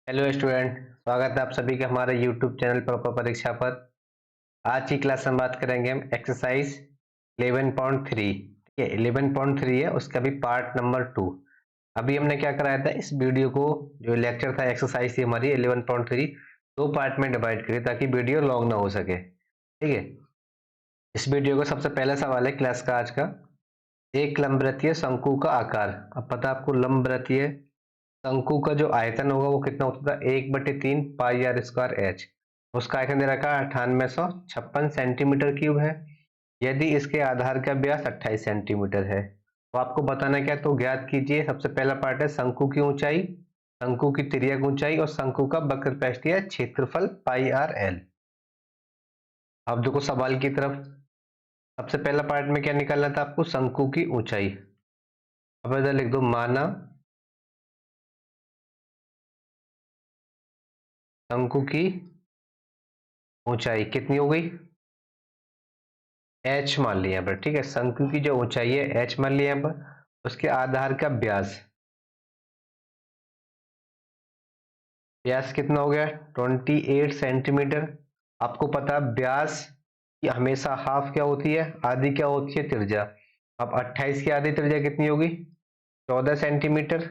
Hello student, स्वागत है आप सभी का हमारे यूट्यूब चैनल प्रॉपर परीक्षा पर। आज की क्लास में बात करेंगे हम एक्सरसाइज 11.3। ठीक है, 11.3 है, उसका भी पार्ट नंबर 2। अभी हमने क्या कराया था, इस वीडियो को जो लेक्चर था, एक्सरसाइज थी हमारी 11.3, दो पार्ट में डिवाइड करिए ताकि वीडियो लॉन्ग ना हो सके। ठीक है, इस वीडियो का सबसे पहला सवाल है क्लास का आज का, एक लंबवृत्तीय शंकु का आकार। अब पता आपको लंबवृत्तीय शंकु का जो आयतन होगा वो कितना होता है, 1/3 पाई आर स्क्वायर एच। उसका आयतन दे रखा है 9856 सेंटीमीटर क्यूब है। यदि इसके आधार का व्यास 28 सेंटीमीटर है तो आपको बताना क्या, तो ज्ञात कीजिए। सबसे पहला पार्ट है शंकु की ऊंचाई, शंकु की तिर्यक ऊंचाई और शंकु का वक्रपृष्ठीय क्षेत्रफल पाई आर एल। अब देखो सवाल की तरफ, सबसे पहला पार्ट में क्या निकालना था आपको, शंकु की ऊंचाई। अब इधर लिख दो, माना शंकु की ऊंचाई कितनी हो गई, एच मान लिया यहाँ पर। ठीक है, शंकु की जो ऊंचाई है एच मान लिया यहाँ पर। उसके आधार का व्यास, व्यास कितना हो गया, 28 सेंटीमीटर। आपको पता है व्यास की हमेशा हाफ क्या होती है, आधी क्या होती है, त्रिज्या। अब 28 की आधी त्रिज्या कितनी होगी, 14 सेंटीमीटर।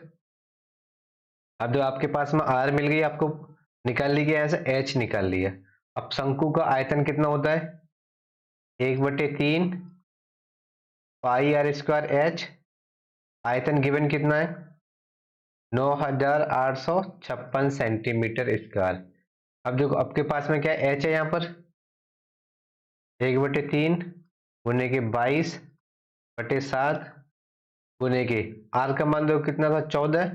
अब जो आपके पास में आर मिल गई आपको, निकाल ली गया, ऐसे एच निकाल लिया। अब शंकु का आयतन कितना होता है, 1/3 पाई आर स्क्वायर एच। आयतन गिवन कितना है, 9856 सेंटीमीटर स्क्वायर। अब देखो आपके पास में क्या एच है यहाँ पर, 1/3 गुने के 22/7 गुने के आर का मान देखो कितना था, 14।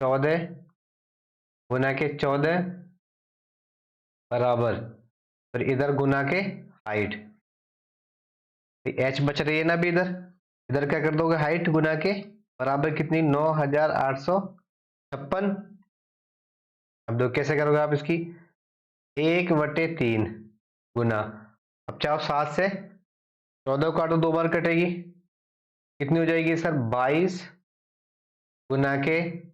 14 गुना के 14 बराबर, फिर इधर गुना के हाइट। एच बच रही है ना अभी, इधर इधर क्या कर दोगे, हाइट गुना के बराबर कितनी, 9856। अब देखो कैसे करोगे आप इसकी, 1/3 गुना, अब चाहो 7 से 14 काटो, दो बार कटेगी, कितनी हो जाएगी सर, 22 गुना के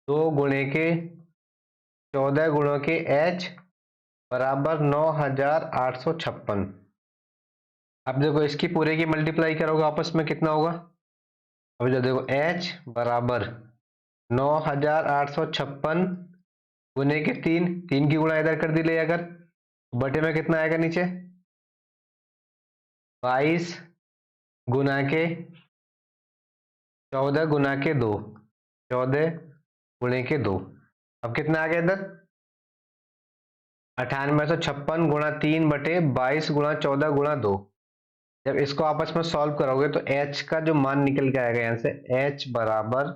2 गुणे के 14 गुणों के एच बराबर 9856। अब देखो इसकी पूरे की मल्टीप्लाई करोगे आपस में कितना होगा। अब जो देखो एच बराबर 9856 गुने के 3, 3 की गुणा इधर कर दी ले, अगर बटे में कितना आएगा नीचे, 22 गुना के 14 गुना के 2, 14 गुणे के 2। अब कितना आ गया इधर, 9856 गुणा 3/22 गुणा 14 गुणा 2। जब इसको आपस में सॉल्व करोगे तो एच का जो मान निकल के आएगा यहां से, एच बराबर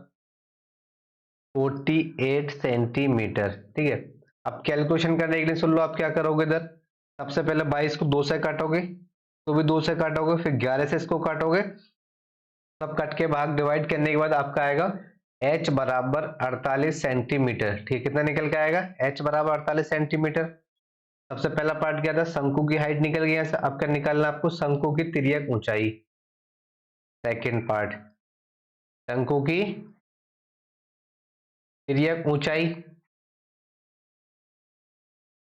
48 सेंटीमीटर। ठीक है, अब कैलकुलेशन करने के लिए सुन लो, आप क्या करोगे, इधर सबसे पहले 22 को 2 से काटोगे, तो भी 2 से काटोगे, फिर 11 से इसको काटोगे, सब कट के भाग डिवाइड करने के बाद आपका आएगा h बराबर 48 सेंटीमीटर। ठीक है, कितना निकल के आएगा, h बराबर 48 सेंटीमीटर। सबसे पहला पार्ट क्या था, शंकु की हाइट निकल गई, अब क्या निकालना आपको, शंकु की तिर्यक ऊंचाई। सेकंड पार्ट, शंकु की तिर्यक ऊंचाई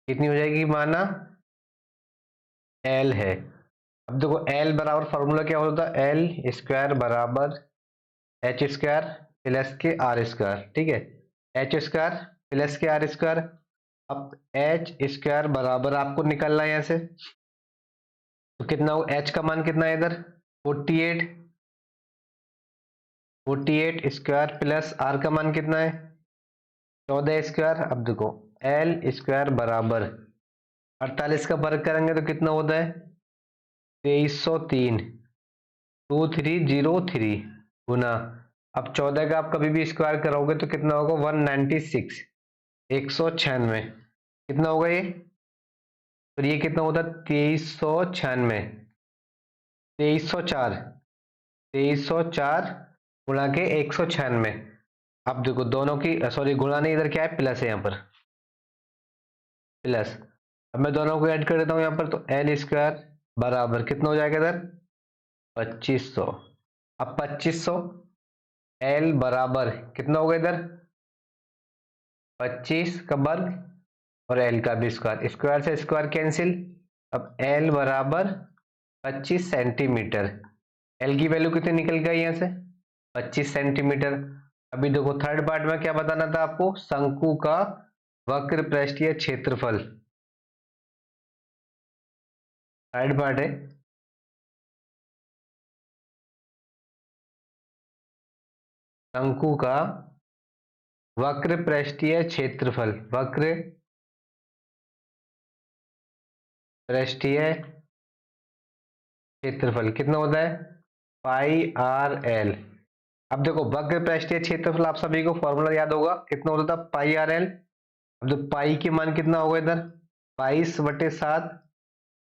कितनी हो जाएगी, माना l है। अब देखो l बराबर फॉर्मूला क्या होता है, एल स्क्वायर बराबर एच स्क्वायर प्लस के आर स्क्वायर। ठीक है, एच स्क्वायर प्लस के आर स्क्वायर। अब एच स्क्वायर बराबर आपको निकालना है यहाँ से, तो कितना हो, एच का मान कितना है इधर, 48, 48 स्क्वायर प्लस आर का मान कितना है, 14 स्क्वायर। अब देखो एल स्क्वायर बराबर 48 का वर्ग करेंगे तो कितना होता है, 2303, 2303 गुना, अब 14 का आप कभी भी स्क्वायर करोगे तो कितना होगा, 196, 196। कितना होगा ये, तो ये कितना होता है, 2396, 2304, 2304 गुणा के 196। अब देखो दोनों की, सॉरी गुणा नहीं, इधर क्या है, प्लस है यहाँ पर, प्लस। अब मैं दोनों को ऐड कर देता हूँ यहाँ पर, तो एल स्क्वायर बराबर कितना हो जाएगा इधर, 2500। अब 2500 एल बराबर कितना होगा इधर, 25 का वर्ग और एल का भी स्क्वायर, स्क्वायर से स्क्वायर कैंसिल। अब एल बराबर 25 सेंटीमीटर। एल की वैल्यू कितनी निकल गई यहाँ से, 25 सेंटीमीटर। अभी देखो थर्ड पार्ट में क्या बताना था आपको, शंकु का वक्र पृष्ठीय क्षेत्रफल। थर्ड पार्ट है, शंकु का वक्र पृष्ठीय क्षेत्रफल, वक्र पृष्ठीय क्षेत्रफल कितना होता है, पाई आर एल। अब देखो वक्र पृष्ठीय क्षेत्रफल आप सभी को फॉर्मूला याद होगा, कितना होता था, पाई आर एल। अब तो पाई के मान कितना होगा इधर, 22/7।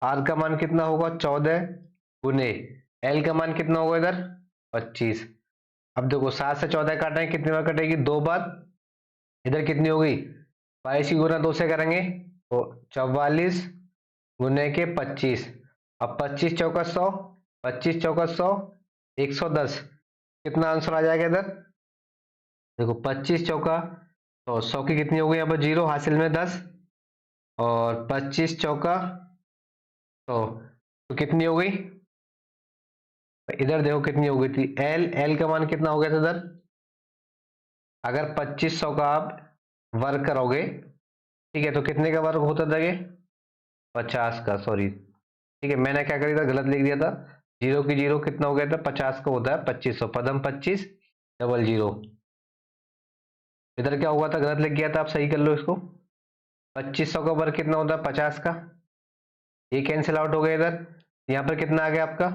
आर का मान कितना होगा, 14 गुने एल का मान कितना होगा इधर, 25। अब देखो 7 से 14 काटेंगे, कितनी बार कटेगी, 2 बार। इधर कितनी होगी, 22 की गुना 2 से करेंगे तो 44 गुने के 25। अब 25 चौका 100, 25 चौका 100, 110। कितना आंसर आ जाएगा इधर, देखो 25 चौका तो 100 की कितनी होगी यहाँ पर जीरो, हासिल में 10, और 25 चौका तो कितनी हो गई, इधर देखो कितनी हो गई थी, एल, एल का मान कितना हो गया था इधर, अगर 2500 का आप वर्ग करोगे, ठीक है, तो कितने का वर्ग होता था ये, 50 का, सॉरी, ठीक है, मैंने क्या कर दिया था, गलत लिख दिया था, जीरो की जीरो कितना हो गया था, 50 का होता है 2500, पदम 25 डबल जीरो। इधर क्या हुआ था, गलत लिख गया था, आप सही कर लो इसको। 2500 का वर्ग कितना होता है, 50 का, ये कैंसिल आउट हो गया इधर। यहाँ पर कितना आ गया आपका,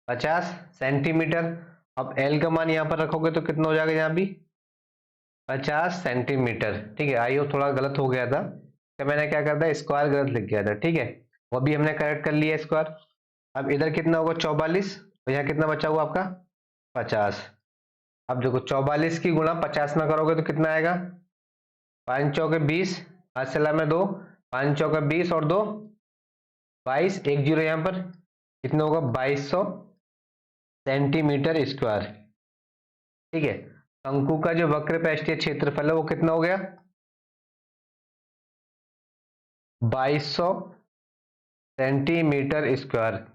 50 सेंटीमीटर। अब एल का मान यहाँ पर रखोगे तो कितना हो जाएगा, यहाँ भी 50 सेंटीमीटर, ठीक है। आई हो थोड़ा गलत हो गया था, तो मैंने क्या करता, स्क्वायर गलत लिख गया था, ठीक है, वो भी हमने करेक्ट कर लिया स्क्वायर। अब इधर कितना होगा, 44, तो यहाँ कितना बचा हुआ आपका, 50। अब देखो 44 की गुणा 50 में करोगे तो कितना आएगा, 5 चौके 20, हाथ चला में 2, 5 चौके 20 और 2 22, एक जीरो यहाँ पर, कितना होगा 2200 सेंटीमीटर स्क्वायर, ठीक है। शंकु का जो वक्र पृष्ठीय क्षेत्रफल है वो कितना हो गया, 2200 सेंटीमीटर स्क्वायर।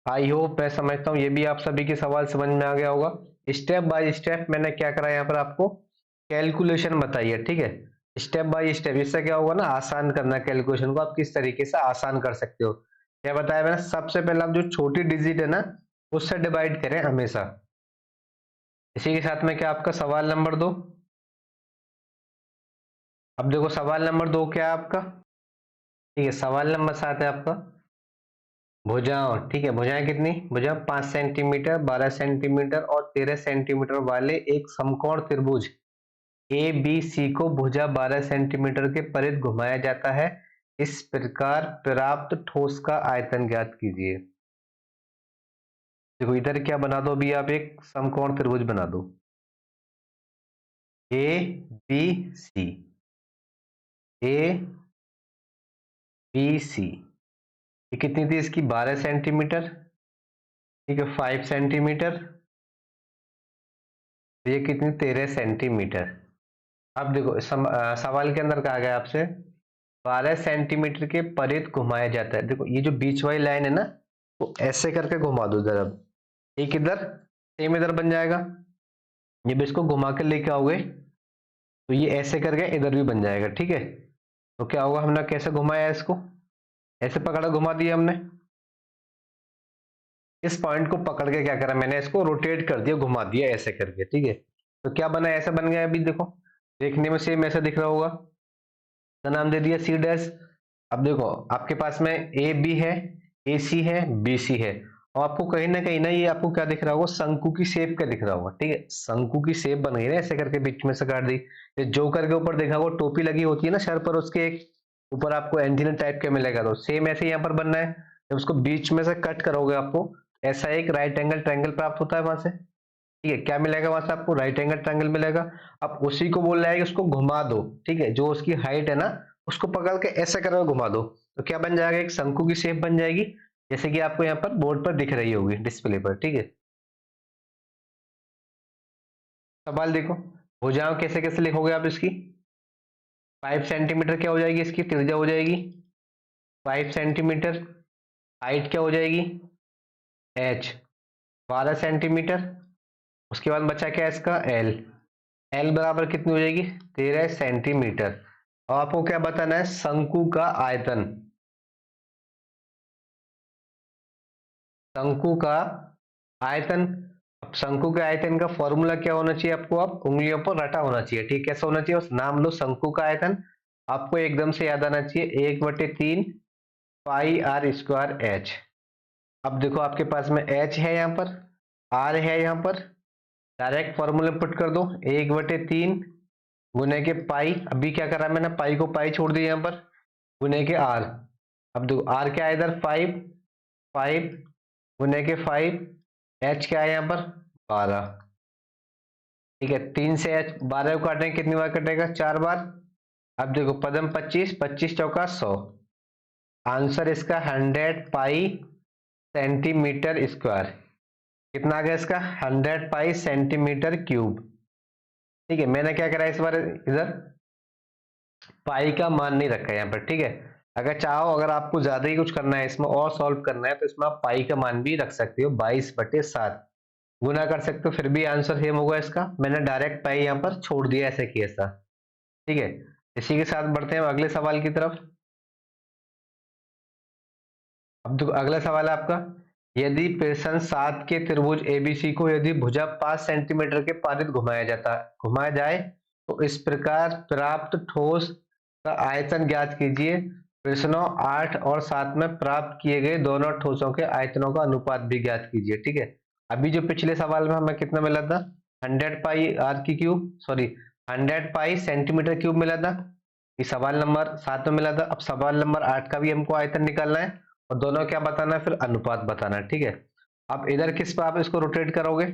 आई होप, मैं समझता हूँ ये भी आप सभी के सवाल समझ में आ गया होगा। स्टेप बाय स्टेप मैंने क्या करा यहाँ पर आपको कैलकुलेशन बताई है, ठीक है, स्टेप बाय स्टेप। इससे क्या होगा ना, आसान करना कैलकुलेशन को, आप किस तरीके से आसान कर सकते हो। क्या बताया मैंने, सबसे पहले आप जो छोटी डिजिट है ना उससे डिवाइड करें हमेशा। इसी के साथ में क्या आपका सवाल नंबर 2, अब देखो सवाल नंबर 2 क्या है आपका, ठीक है, सवाल नंबर 7 है आपका, भुजाओं, ठीक है, भुजाएं कितनी, भुजा 5 सेंटीमीटर, 12 सेंटीमीटर और 13 सेंटीमीटर वाले एक समकोण त्रिभुज ए बी सी को भुजा 12 सेंटीमीटर के परिध घुमाया जाता है। इस प्रकार प्राप्त ठोस का आयतन ज्ञात कीजिए। देखो इधर क्या बना दो, अभी आप एक समकोण त्रिभुज बना दो, A B C, A B C, ये कितनी थी इसकी, 12 सेंटीमीटर, ठीक है, 5 सेंटीमीटर, ये कितनी, 13 सेंटीमीटर। अब देखो सवाल के अंदर कहा गया आपसे 12 सेंटीमीटर के परिध घुमाया जाता है। देखो ये जो बीच वाली लाइन है ना, तो ऐसे करके घुमा दो इधर, अब एक इधर सेम इधर बन जाएगा, जब इसको घुमा के लेके आओगे तो ये ऐसे करके इधर भी बन जाएगा, ठीक है। तो क्या होगा, हमने कैसे घुमाया इसको, ऐसे पकड़ा घुमा दिया हमने, इस पॉइंट को पकड़ के क्या करा मैंने, इसको रोटेट कर दिया, घुमा दिया ऐसे करके, ठीक है। तो क्या बना, ऐसा बन गया, अभी देखो देखने में सेम ऐसा दिख रहा होगा, तो नाम दे दिया सी डैश। अब देखो आपके पास में ए बी है, ए सी है, बी सी है, और आपको कहीं ना कहीं ना ये आपको क्या दिख रहा होगा, शंकु की शेप का दिख रहा होगा, ठीक है, शंकु की शेप बन गई ना, ऐसे करके बीच में से काट दी। ये जोकर के ऊपर देखा होगा टोपी लगी होती है ना सर पर, उसके एक ऊपर आपको एंटीना टाइप का मिलेगा, तो सेम ऐसे यहाँ पर बनना है। जब उसको बीच में से कट करोगे आपको ऐसा एक राइट एंगल ट्रायंगल प्राप्त होता है वहां से, ठीक है, क्या मिलेगा वहां से आपको, राइट एंगल ट्रायंगल मिलेगा। अब उसी को बोल रहा है कि उसको घुमा दो, ठीक है, जो उसकी हाइट है ना उसको पकड़ के ऐसे करके घुमा दो, तो क्या बन जाएगा, एक शंकु की शेप बन जाएगी, जैसे कि आपको यहाँ पर बोर्ड पर दिख रही होगी डिस्प्ले पर, ठीक है। सवाल देखो, भुजाओं कैसे कैसे लिखोगे आप इसकी? 5 सेंटीमीटर क्या हो जाएगी इसकी त्रिज्या हो जाएगी 5 सेंटीमीटर। हाइट क्या हो जाएगी h 12 सेंटीमीटर। उसके बाद बचा क्या इसका l। l बराबर कितनी हो जाएगी 13 सेंटीमीटर। और आपको क्या बताना है शंकु का आयतन। शंकु का आयतन। अब शंकु के आयतन का फॉर्मूला क्या होना चाहिए आपको? आप उंगलियों पर रटा होना चाहिए। ठीक कैसा होना चाहिए? बस नाम लो शंकु का आयतन। आपको एकदम से याद आना चाहिए 1/3 पाई आर स्क्वायर एच। अब देखो आपके पास में एच है यहाँ पर आर है यहाँ पर। डायरेक्ट फॉर्मूले पुट कर दो 1/3 गुने के पाई। अभी क्या करा मैंने पाई को पाई छोड़ दिया यहाँ पर गुने के आर। अब देखो आर क्या है इधर 5 5 गुने के 5। एच क्या है यहाँ पर 12। ठीक है 3 से एच 12 को काटेंगे कितनी बार कटेगा 4 बार। अब देखो पदम 25 25 चौका 100। आंसर इसका 100 पाई सेंटीमीटर स्क्वायर। कितना आ गया इसका 100 पाई सेंटीमीटर क्यूब। ठीक है मैंने क्या करा इस बार इधर पाई का मान नहीं रखा है यहाँ पर। ठीक है अगर चाहो अगर आपको ज्यादा ही कुछ करना है इसमें और सॉल्व करना है तो इसमें आप पाई का मान भी रख सकते हो 22/7 गुना कर सकते हो फिर भी आंसर सेम होगा इसका। मैंने डायरेक्ट पाई यहाँ पर छोड़ दिया ऐसे की ऐसा। ठीक है इसी के साथ बढ़ते हैं अगले सवाल की तरफ। अब तो अगला सवाल है आपका यदि प्रश्न 7 के त्रिभुज एबीसी को यदि भुजा 5 सेंटीमीटर के पारित घुमाया जाए तो इस प्रकार प्राप्त ठोस का आयतन ज्ञात कीजिए। प्रश्नों 8 और 7 में प्राप्त किए गए दोनों ठोसों के आयतनों का अनुपात भी ज्ञात कीजिए। ठीक है अभी जो पिछले सवाल में हमें कितना मिला था 100 पाई आर की क्यूब सॉरी 100 पाई सेंटीमीटर क्यूब मिला था। ये सवाल नंबर 7 में मिला था। अब सवाल नंबर 8 का भी हमको आयतन निकालना है और दोनों क्या बताना है फिर अनुपात बताना है। ठीक है अब इधर किस पे आप इसको रोटेट करोगे?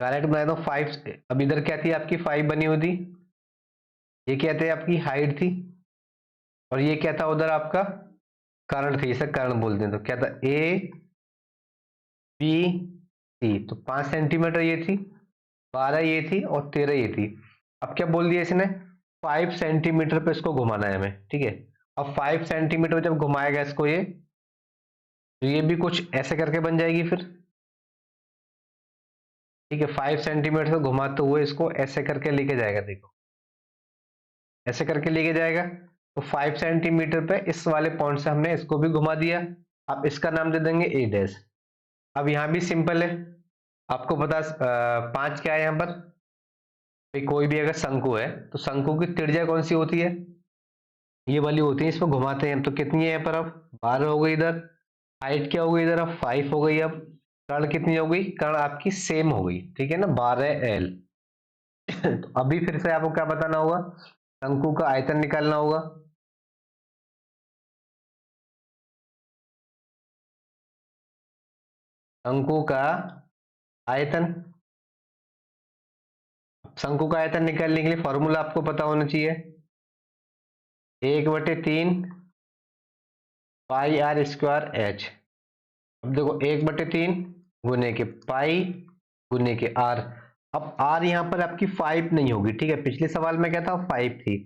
डायरेक्ट बना दो 5। अब इधर क्या थी आपकी 5 बनी हुई थी। ये क्या थे आपकी हाइट थी और ये क्या था उधर आपका कर्ण थी। इसे कर्ण बोलते हैं तो क्या था ए बी सी। तो 5 सेंटीमीटर ये थी 12 ये थी और 13 ये थी। अब क्या बोल दिया इसने 5 सेंटीमीटर पे इसको घुमाना है हमें। ठीक है अब 5 सेंटीमीटर जब घुमाएगा इसको ये तो ये भी कुछ ऐसे करके बन जाएगी फिर। ठीक है 5 सेंटीमीटर से घुमाते हुए इसको ऐसे करके लेके जाएगा। देखो ऐसे करके लेके जाएगा तो 5 सेंटीमीटर पे इस वाले पॉइंट से हमने इसको भी घुमा दिया। अब इसका नाम दे देंगे ए डैश। अब यहाँ भी सिंपल है आपको पता 5 क्या है यहाँ पर भाई कोई भी अगर शंकु है तो शंकु की त्रिज्या कौन सी होती है ये वाली होती है। इसमें घुमाते हैं तो कितनी है यहाँ पर अब 12 हो गई इधर। हाइट क्या हो गई इधर अब 5 हो गई। अब कर्ण कितनी हो गई कर्ण आपकी सेम हो गई। ठीक है ना 12L। तो अभी फिर से आपको क्या बताना होगा शंकु का आयतन निकालना होगा। शंकु का आयतन। शंकु का आयतन निकालने के लिए फॉर्मूला आपको पता होना चाहिए 1/3 पाई आर स्क्वायर एच। अब देखो 1/3 गुने के पाई गुने के आर। अब आर यहाँ पर आपकी 5 नहीं होगी। ठीक है पिछले सवाल में क्या था 5 थी।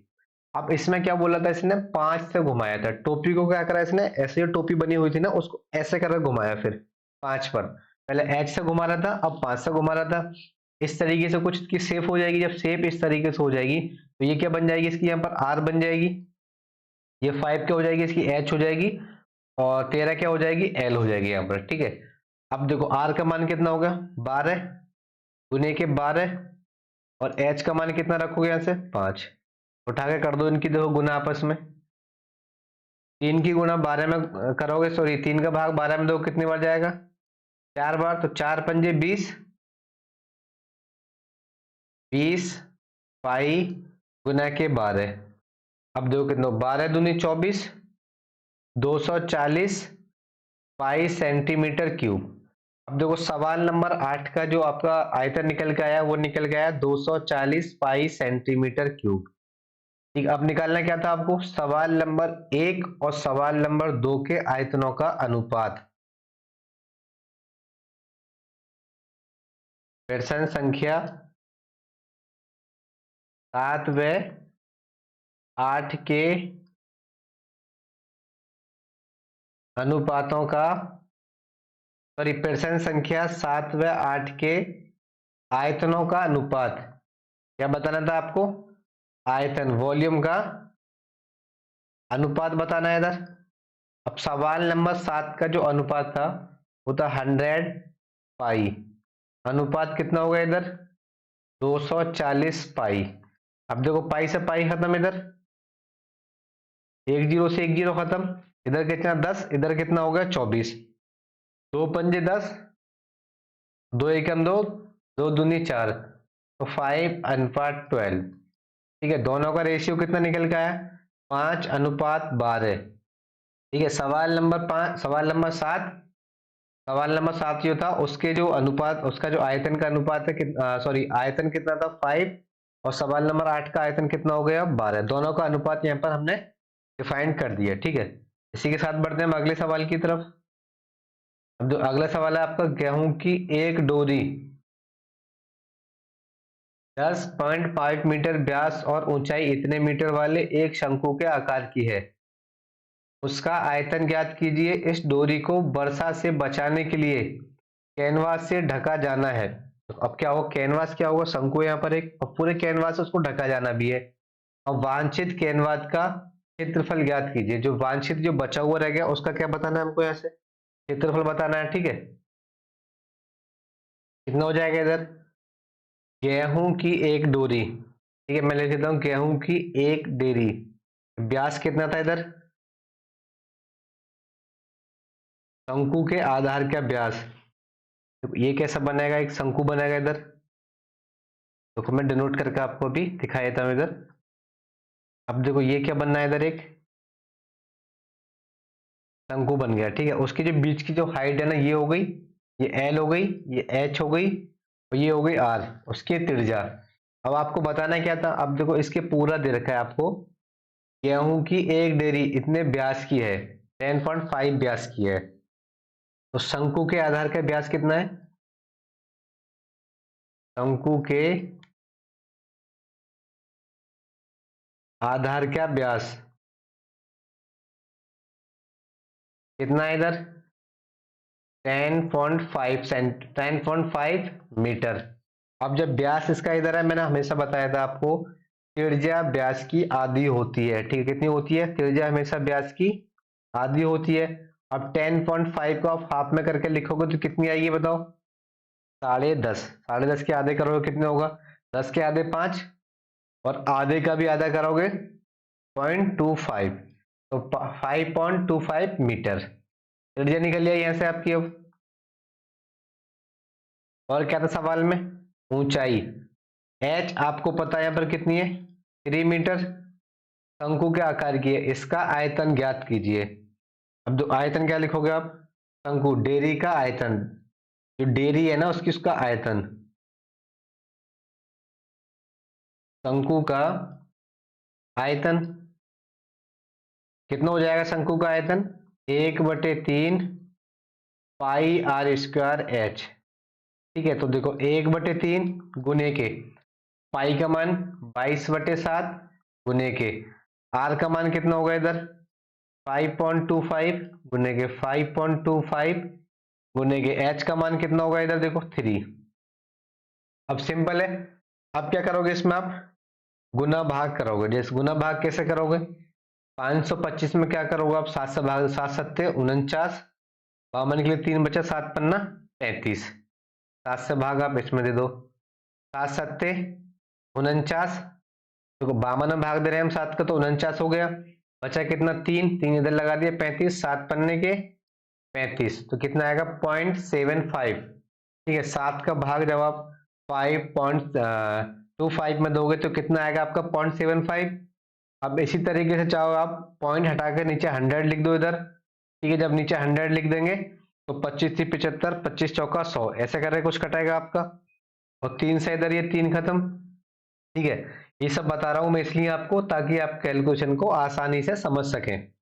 अब इसमें क्या बोला था इसने 5 से घुमाया था। टोपी को क्या करा इसने ऐसे जो टोपी बनी हुई थी ना उसको ऐसे कर घुमाया फिर 5 पर। पहले एच से घुमा रहा था अब 5 से घुमा रहा था। इस तरीके से कुछ की शेप हो जाएगी। जब शेप इस तरीके से हो जाएगी तो ये क्या बन जाएगी इसकी यहाँ पर आर बन जाएगी। ये 5 क्या हो जाएगी इसकी एच हो जाएगी और 13 क्या हो जाएगी एल हो जाएगी यहाँ पर। ठीक है अब देखो आर का मान कितना होगा 12 गुने के 12 और एच का मान कितना रखोगे यहाँ से 5। उठा के कर दो इनकी देखो गुना आपस में 3 की गुना 12 में करोगे सॉरी 3 का भाग 12 में दो कितनी बार जाएगा 4 बार। तो 4 पंजे 20 20 पाई गुना के 12। अब देखो कितना 12 दूनी 24 240 पाई सेंटीमीटर क्यूब। अब देखो सवाल नंबर 8 का जो आपका आयतन निकल के आया वो निकल गया 240 पाई सेंटीमीटर क्यूब। ठीक अब निकालना क्या था आपको सवाल नंबर 1 और सवाल नंबर 2 के आयतनों का अनुपात। पेर्सन संख्या 7 व 8 के अनुपातों का, सॉरी, पेर्सन संख्या 7 व 8 के आयतनों का अनुपात। क्या बताना था आपको? आयतन, वॉल्यूम का अनुपात बताना है इधर। अब सवाल नंबर 7 का जो अनुपात था वो था 100 पाई। अनुपात कितना होगा इधर? 240 पाई। अब देखो पाई से पाई खत्म, इधर एक जीरो से एक जीरो खत्म, इधर कितना 10, इधर कितना हो गया 24। 2 पंजे 10, 2 एकम 2, 2 दूनी 4, तो 5:12। ठीक है, दोनों का रेशियो कितना निकल के आया? 5:12। ठीक है, सवाल नंबर 5, सवाल नंबर 7, सवाल नंबर 7 जो था उसके जो अनुपात, उसका जो आयतन का अनुपात है, सॉरी, आयतन कितना था 5, और सवाल नंबर 8 का आयतन कितना हो गया 12। दोनों का अनुपात यहाँ पर हमने डिफाइन कर दिया। ठीक है, इसी के साथ बढ़ते हैं हम अगले सवाल की तरफ। अब जो अगला सवाल है आपका, गेहूं की एक डोरी 10.5 मीटर व्यास और ऊंचाई इतने मीटर वाले एक शंकु के आकार की है, उसका आयतन ज्ञात कीजिए। इस डोरी को वर्षा से बचाने के लिए कैनवास से ढका जाना है। तो अब क्या होगा, कैनवास क्या होगा, शंकु यहाँ पर एक, और पूरे कैनवास से उसको ढका जाना भी है। और वांछित कैनवास का क्षेत्रफल ज्ञात कीजिए। जो वांछित, जो बचा हुआ रह गया, उसका क्या बताना है हमको, यहाँ से क्षेत्रफल बताना है। ठीक है, कितना हो जाएगा इधर? गेहूं की एक डोरी, ठीक है, मैं लिख देता हूं गेहूं की एक डेरी, व्यास कितना था इधर? शंकु के आधार का व्यास, तो ये कैसा बनेगा, एक शंकु बनेगा इधर। तो मैं डिनोट करके आपको अभी दिखा देता हूं इधर। अब देखो ये क्या बनना है इधर, एक शंकु बन गया। ठीक है, उसकी जो बीच की जो हाइट है ना, ये हो गई, ये एल हो गई, ये एच हो गई, और ये हो गई आर, उसकी त्रिज्या। अब आपको बताना क्या था, अब देखो इसके पूरा दे रखा है आपको, गेहूं की एक डेरी इतने व्यास की है, 10.5 व्यास की है। तो शंकु के आधार का व्यास कितना है? शंकु के आधार का व्यास कितना है इधर? 10.5 मीटर। अब जब व्यास इसका इधर है, मैंने हमेशा बताया था आपको, त्रिज्या व्यास की आधी होती है। ठीक है, कितनी होती है? त्रिज्या हमेशा व्यास की आधी होती है। अब 10.5 को आप हाफ में करके लिखोगे तो कितनी आएगी बताओ? 10.5। 10.5 के आधे करोगे कितने होगा? 10 के आधे 5, और आधे का भी आधा करोगे 0.25, तो 5.25 मीटर त्रिज्या निकल जाए यहाँ से आपकी। अब और क्या था सवाल में? ऊंचाई, एच आपको पता है यहाँ पर कितनी है? 3 मीटर। शंकु के आकार की है, इसका आयतन ज्ञात कीजिए। अब जो आयतन क्या लिखोगे आप? शंकु डेरी का आयतन, जो डेरी है ना उसकी, उसका आयतन, शंकु का आयतन कितना हो जाएगा? शंकु का आयतन 1/3 पाई आर स्क्वायर एच। ठीक है, तो देखो 1/3 गुने के पाई का मान 22/7 गुने के आर का मान कितना होगा इधर? 5.25 गुने के 5.25 गुने के एच का मान कितना होगा इधर? देखो 3। अब सिंपल है, अब क्या करोगे इसमें? आप गुना भाग करोगे। जैसे गुना भाग कैसे करोगे? 525 में क्या करोगे आप? 7 से भाग, 7 सत्ते 49, बावन के लिए 3 बचा, 7 पन्ना 33, 7 से भाग आप इसमें दे दो, 7 सत्ते 49, देखो 52 में भाग दे रहे हैं हम 7 का, तो 49 हो गया। बचा कितना? 3, 3 इधर लगा दिया, 35, 7 पन्ने के 35, तो कितना आएगा? 0.75। ठीक है, 7 का भाग जब आप 5.25 में दोगे तो कितना आएगा आपका? 0.75। अब इसी तरीके से चाहो आप पॉइंट हटा के नीचे 100 लिख दो इधर। ठीक है, जब नीचे 100 लिख देंगे तो 25 से 75, 25 चौका 100, ऐसे करके कुछ कटेगा आपका, और 3 से इधर ये 3 खत्म। ठीक है, ये सब बता रहा हूं मैं इसलिए आपको, ताकि आप कैलकुलेशन को आसानी से समझ सकें।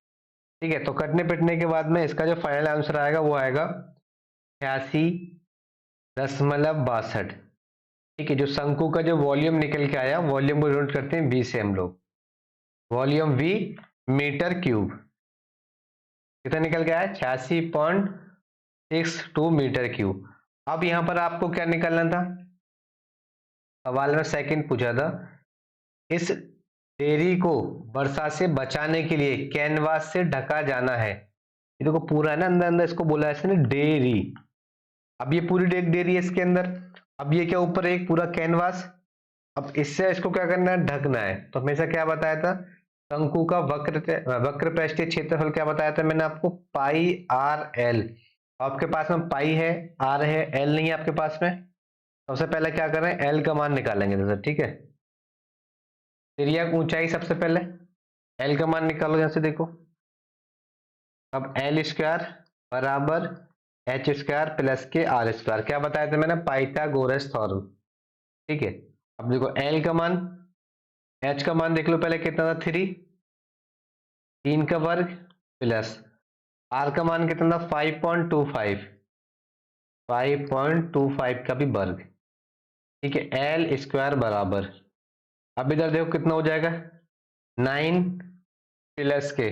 ठीक है, तो कटने पिटने के बाद में इसका जो फाइनल आंसर आएगा वो आएगा 86.62। ठीक है, जो शंकु का जो वॉल्यूम निकल के आया, वॉल्यूम को डिनोट करते हैं वी से हम लोग, वॉल्यूम वी मीटर क्यूब। कितना निकल के आया? 86.62 मीटर क्यूब। अब यहां पर आपको क्या निकालना था? सवाल में सेकंड पूछा था, इस डेयरी को वर्षा से बचाने के लिए कैनवास से ढका जाना है। ये देखो पूरा है ना, अंदर अंदर इसको बोला है इसने डेयरी। अब ये पूरी डेयरी है इसके अंदर, अब ये क्या ऊपर एक पूरा कैनवास, अब इससे इसको क्या करना है? ढकना है। तो हमेशा क्या बताया था? शंकु का वक्र पृष्ठीय क्षेत्रफल क्या बताया था मैंने आपको? पाई आर एल। आपके पास में पाई है, आर है, एल नहीं है आपके पास में। सबसे पहले क्या करें? एल का मान निकालेंगे जैसे, ठीक है। एरिया की ऊंचाई सबसे पहले एल का मान निकालो जैसे, देखो अब एल स्क्वायर बराबर एच स्क्वायर प्लस के आर स्क्वायर, क्या बताया था मैंने? Pythagoras theorem. ठीक है, अब देखो एल का मान, एच का मान देख लो पहले कितना था? 3 का वर्ग प्लस आर का मान कितना था? 5.25, 5.25 का भी वर्ग। ठीक है, एल स्क्वायर बराबर, अब इधर देखो कितना हो जाएगा? 9 प्लस के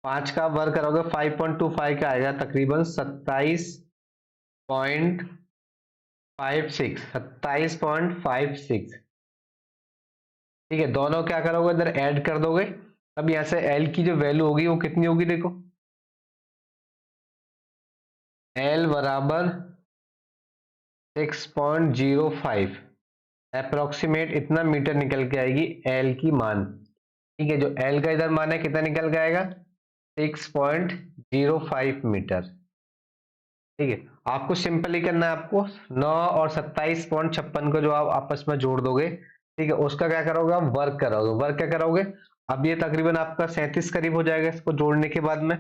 5 का वर्ग करोगे 5.25 का आएगा तकरीबन 27.56, 27.56। ठीक है, दोनों क्या करोगे? इधर ऐड कर दोगे, अब यहां से एल की जो वैल्यू होगी वो कितनी होगी? देखो एल बराबर 6.05, अप्रोक्सीमेट इतना मीटर निकल के आएगी एल की मान। ठीक है, जो एल का इधर मान है कितना निकल के आएगा? 6.05 मीटर। ठीक है, आपको सिंपल ही करना है, आपको 9 और 27.56 को जो आप आपस में जोड़ दोगे, ठीक है, उसका क्या करोगे? आप वर्क करोगे। वर्क क्या करोगे? अब ये तकरीबन आपका 37 करीब हो जाएगा इसको जोड़ने के बाद में।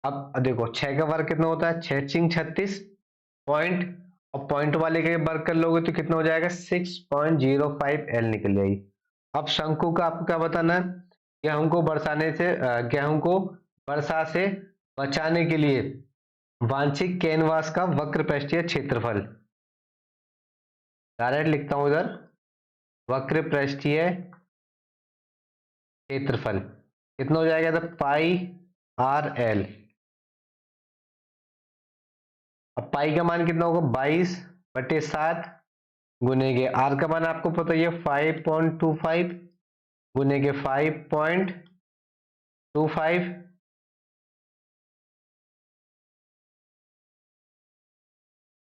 अब देखो 6 का वर्क कितना होता है? 6 चिंग 36 पॉइंट, और पॉइंट वाले के वर्क कर लोगे तो कितना हो जाएगा? 6.05 एल निकल जाएगी। अब शंकु का आपको क्या बताना है? गेहूं को बरसाने से गेहूं को वर्षा से बचाने के लिए वांछित कैनवास का वक्र पृष्ठीय क्षेत्रफल, डायरेक्ट लिखता हूं इधर, वक्र पृष्ठीय क्षेत्रफल कितना हो जाएगा? तो पाई आर एल। अब पाई का मान कितना होगा? 22/7 गुने के आर का मान आपको पता ही है 5.25 गुने के 5.25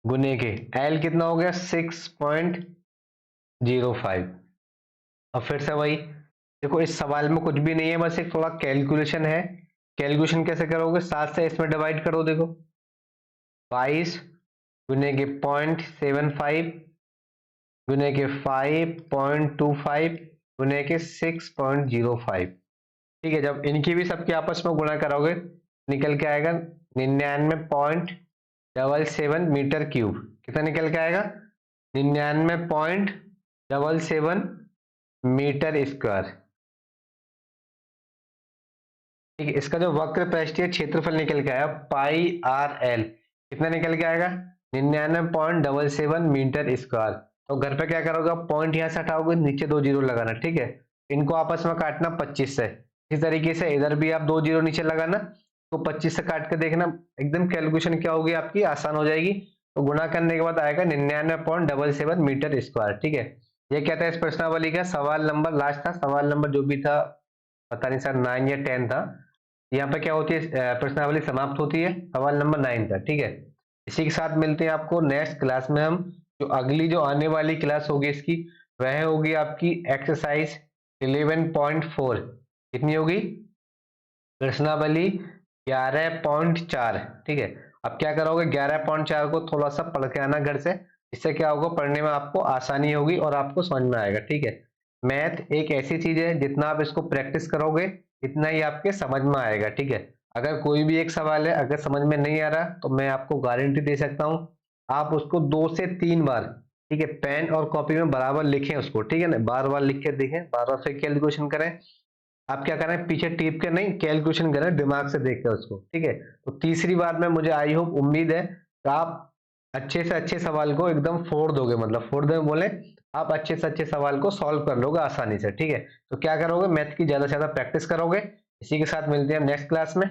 गुने के एल कितना हो गया? 6.05। अब फिर से वही देखो, इस सवाल में कुछ भी नहीं है, बस एक थोड़ा कैलकुलेशन है। कैलकुलेशन कैसे करोगे? 7 से इसमें डिवाइड करो, देखो 22 गुने के 0.75 गुने के 5.25 गुने के 6.05। ठीक है, जब इनकी भी सबके आपस में गुणा करोगे निकल के आएगा 99.77 मीटर क्यूब। कितना निकल के आएगा? 99.77 मीटर स्क्वायर। ठीक है, इसका जो वक्र पृष्ठीय क्षेत्रफल निकल के आया पाई आर एल, कितना निकल के आएगा? 99.77 मीटर स्क्वायर। तो घर पे क्या करोगे? पॉइंट यहां से हटाओगे, नीचे 2 जीरो लगाना। ठीक है, इनको आपस में काटना 25 से। इस तरीके से इधर भी आप 2 जीरो नीचे लगाना, तो 25 से काट के देखना, एकदम कैलकुलेशन क्या होगी आपकी? आसान हो जाएगी। तो गुणा करने के बाद आएगा 99.77 मीटर स्क्वायर। ठीक है, ये क्या था इस प्रश्नावली का? सवाल नंबर लास्ट था, सवाल नंबर जो भी था पता नहीं सर 9 या 10 था। यहाँ पे क्या होती है? प्रश्नावली समाप्त होती है, सवाल नंबर 9 था। ठीक है, इसी के साथ मिलते हैं आपको नेक्स्ट क्लास में। हम जो अगली जो आने वाली क्लास होगी इसकी, वह होगी आपकी एक्सरसाइज 11.4। कितनी होगी? प्रश्नावली 11.4। ठीक है, अब क्या करोगे? 11.4 को थोड़ा सा पढ़ के आना घर से, इससे क्या होगा? पढ़ने में आपको आसानी होगी और आपको समझ में आएगा। ठीक है, मैथ एक ऐसी चीज है, जितना आप इसको प्रैक्टिस करोगे इतना ही आपके समझ में आएगा। ठीक है, अगर कोई भी एक सवाल है अगर समझ में नहीं आ रहा, तो मैं आपको गारंटी दे सकता हूं, आप उसको 2 से 3 बार, ठीक है, पेन और कॉपी में बराबर लिखें उसको। ठीक है ना, बार बार लिख के देखें, बार बार फिर कैलकुलेशन करें। आप क्या करें? पीछे टीप के नहीं, कैलकुलेशन करें दिमाग से देख कर उसको। ठीक है, तो तीसरी बार में मुझे आई होप उम्मीद है कि आप अच्छे से अच्छे सवाल को एकदम फोड़ दोगे, मतलब फोड़ दोगे बोले आप अच्छे से अच्छे सवाल को सॉल्व कर लोगे आसानी से। ठीक है, तो क्या करोगे, मैथ की ज्यादा से ज्यादा प्रैक्टिस करोगे। इसी के साथ मिलते हैं नेक्स्ट क्लास में।